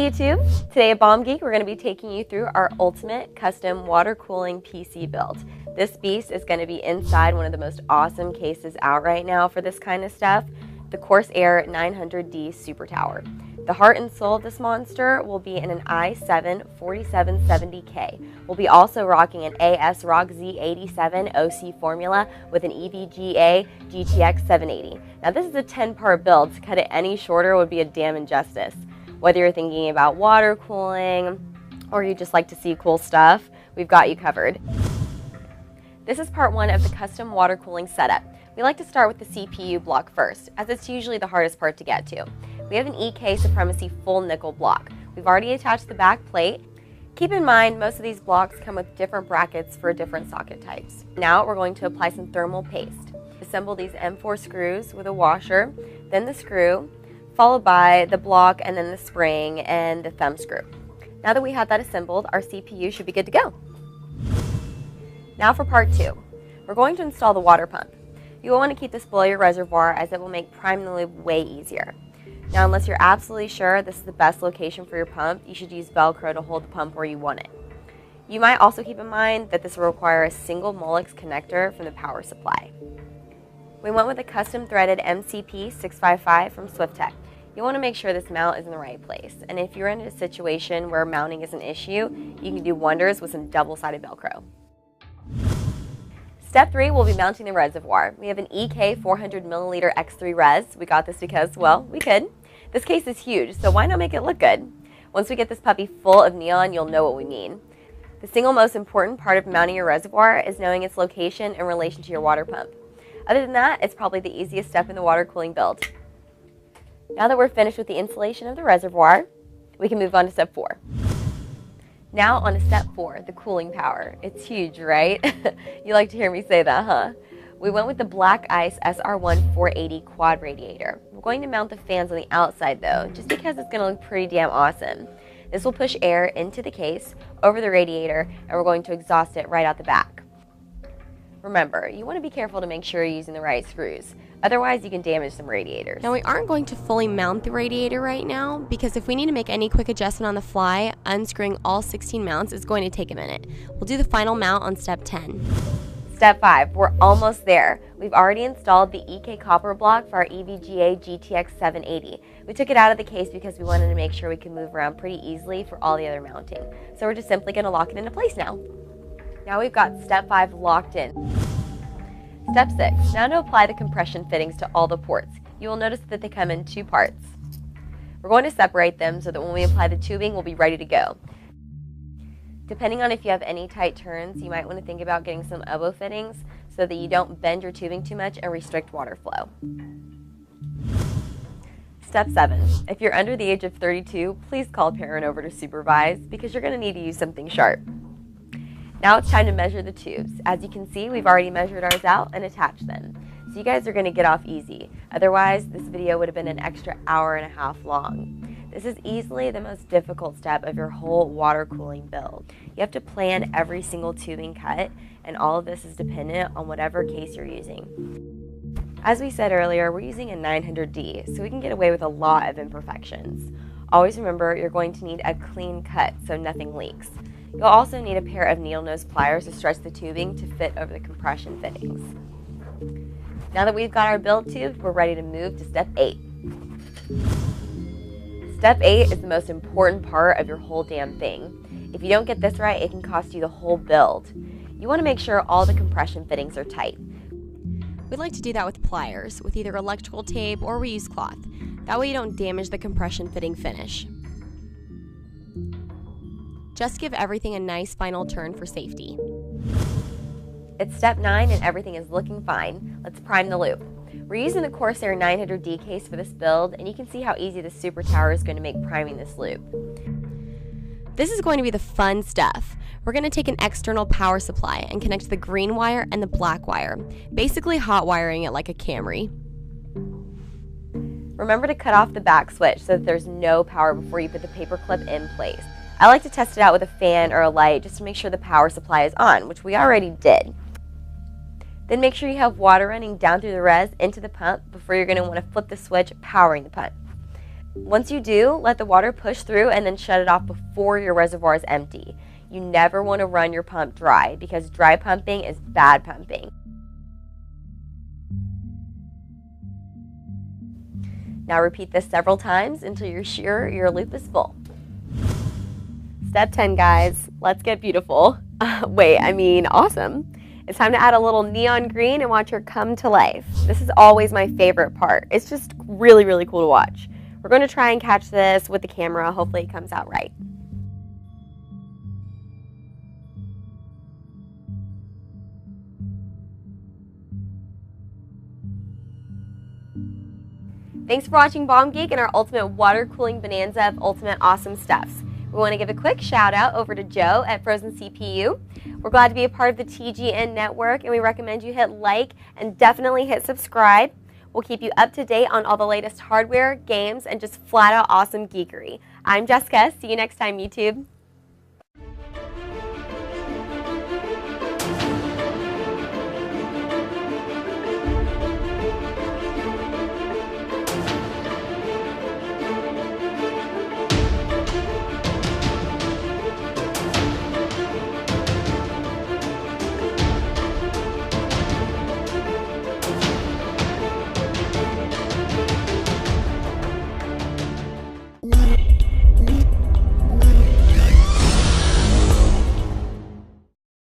Hey YouTube! Today at Bomb Geek we're going to be taking you through our ultimate custom water cooling PC build. This beast is going to be inside one of the most awesome cases out right now for this kind of stuff, the Corsair 900D Super Tower. The heart and soul of this monster will be in an i7 4770K. We'll be also rocking an ASRock Z87 OC formula with an EVGA GTX 780. Now this is a 10-part build. To cut it any shorter would be a damn injustice. Whether you're thinking about water cooling or you just like to see cool stuff, we've got you covered. This is part one of the custom water cooling setup. We like to start with the CPU block first, as it's usually the hardest part to get to. We have an EK Supremacy full nickel block. We've already attached the back plate. Keep in mind, most of these blocks come with different brackets for different socket types. Now we're going to apply some thermal paste. Assemble these M4 screws with a washer, then the screw, followed by the block and then the spring and the thumb screw. Now that we have that assembled, our CPU should be good to go. Now for part two. We're going to install the water pump. You will want to keep this below your reservoir as it will make priming the lube way easier. Now unless you're absolutely sure this is the best location for your pump, you should use Velcro to hold the pump where you want it. You might also keep in mind that this will require a single Molex connector from the power supply. We went with a custom threaded MCP 655 from Swiftech. You want to make sure this mount is in the right place, and if you're in a situation where mounting is an issue, you can do wonders with some double-sided Velcro. Step 3 will be mounting the reservoir. We have an EK 400ml X3 res. We got this because, well, we could. This case is huge, so why not make it look good? Once we get this puppy full of neon, you'll know what we mean. The single most important part of mounting your reservoir is knowing its location in relation to your water pump. Other than that, it's probably the easiest step in the water cooling build. Now that we're finished with the installation of the reservoir, we can move on to step 4. Now on to step 4, the cooling tower. It's huge, right? You like to hear me say that, huh? We went with the Black Ice SR1 480 quad radiator. We're going to mount the fans on the outside though, just because it's going to look pretty damn awesome. This will push air into the case, over the radiator, and we're going to exhaust it right out the back. Remember, you want to be careful to make sure you're using the right screws. Otherwise, you can damage some radiators. Now, we aren't going to fully mount the radiator right now because if we need to make any quick adjustment on the fly, unscrewing all 16 mounts is going to take a minute. We'll do the final mount on step 10. Step 5, we're almost there. We've already installed the EK copper block for our EVGA GTX 780. We took it out of the case because we wanted to make sure we could move around pretty easily for all the other mounting. So we're just simply going to lock it into place now. Now we've got step 5 locked in. Step 6, now to apply the compression fittings to all the ports. You will notice that they come in 2 parts. We're going to separate them so that when we apply the tubing, we'll be ready to go. Depending on if you have any tight turns, you might want to think about getting some elbow fittings so that you don't bend your tubing too much and restrict water flow. Step 7, if you're under the age of 32, please call a parent over to supervise because you're going to need to use something sharp. Now it's time to measure the tubes. As you can see, we've already measured ours out and attached them. So you guys are going to get off easy. Otherwise, this video would have been an extra hour and a half long. This is easily the most difficult step of your whole water cooling build. You have to plan every single tubing cut, and all of this is dependent on whatever case you're using. As we said earlier, we're using a 900D, so we can get away with a lot of imperfections. Always remember, you're going to need a clean cut so nothing leaks. You'll also need a pair of needle nose pliers to stretch the tubing to fit over the compression fittings. Now that we've got our build tubed, we're ready to move to step 8. Step 8 is the most important part of your whole damn thing. If you don't get this right, it can cost you the whole build. You want to make sure all the compression fittings are tight. We like to do that with pliers, with either electrical tape or we use cloth. That way you don't damage the compression fitting finish. Just give everything a nice final turn for safety. It's step 9 and everything is looking fine. Let's prime the loop. We're using the Corsair 900D case for this build, and you can see how easy the Super Tower is going to make priming this loop. This is going to be the fun stuff. We're going to take an external power supply and connect the green wire and the black wire, basically hot wiring it like a Camry. Remember to cut off the back switch so that there's no power before you put the paper clip in place. I like to test it out with a fan or a light just to make sure the power supply is on, which we already did. Then make sure you have water running down through the res into the pump before you're going to want to flip the switch powering the pump. Once you do, let the water push through and then shut it off before your reservoir is empty. You never want to run your pump dry because dry pumping is bad pumping. Now repeat this several times until you're sure your loop is full. Step 10, guys. Let's get beautiful. Awesome. It's time to add a little neon green and watch her come to life. This is always my favorite part. It's just really, really cool to watch. We're going to try and catch this with the camera. Hopefully it comes out right. Thanks for watching Bomb Geek and our ultimate water cooling bonanza of ultimate awesome stuffs. We want to give a quick shout out over to Joe at Frozen CPU. We're glad to be a part of the TGN network, and we recommend you hit like and definitely hit subscribe. We'll keep you up to date on all the latest hardware, games, and just flat out awesome geekery. I'm Jessica. See you next time, YouTube.